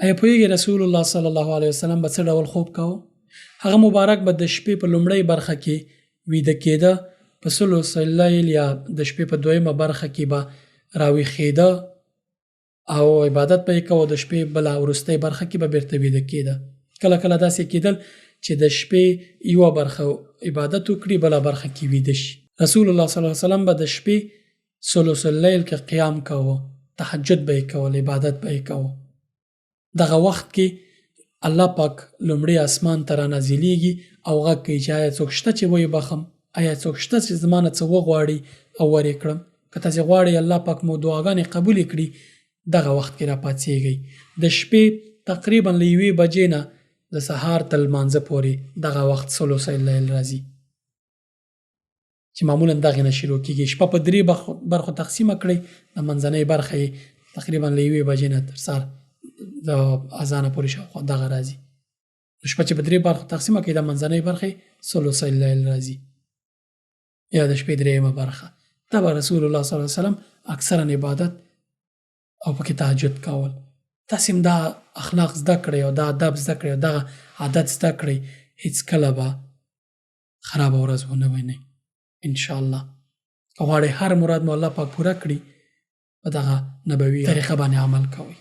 آیا پوهیږئ رسول الله صلی الله علیه وسلم به څه ډول خوب کاوه؟ هغه مبارک به د شپې په لومړۍ برخه کې ویده کېده، په ثلث اللیل یا د شپې په دویمه برخه کې به راویښېده او عبادت به یې کوه، د شپې بله وروستۍ برخه کې به بیرته ویده کېده. کله کله داسې کېدل چې د شپې یوه برخه عبادت وکړي، بله برخه کې ویده شي. رسول الله صلی الله علیه وسلم به د شپې ثلث اللیل کې قیام کوه، تهجد به یې کول، عبادت به یې کوه. دغه وخت کې الله پاک لومړی اسمان ته رانازلېږي او غږ کوي چې آیا څوک شته چې ویې بخم، آیا څوک شته چې زما نه څه وغواړي او ورې کړم. که تاسې غواړئ الله پاک مو دعاګانې قبولې کړي، دغه وخت کې راپاڅېږئ. د شپې تقریبا له 1 بجې نه د سهار تر لمانځه پورې دغه وخت ثلث اللیل راځي چې معمولا دغې نه شروع کېږي. شپه په 3 برخو تقسیمه کړئ، د منځنۍ برخه یې تقریبا له 1 بجې نه تر سهار د اذانه پورې شاوخوا دغه راځي. شپه چې په 3 برخو تقسیمه کړئ، د منځنۍ برخه ثلث اللیل راځي یا د شپې 3مه برخه. دا به رسول الله صلی الله علیه وسلم اکثرا عبادت او پکې تهجد کول. تاسې هم دا اخلاق زده کړئ او دا ادب زده کړئ او دغه عادت زده کړئ، هیڅکله به خرابه ورځ ونه وینئ انشاءالله. که غواړئ هر مراد مو الله پاک پوره کړي، په دغه نبوي طریقه باندې عمل کوئ.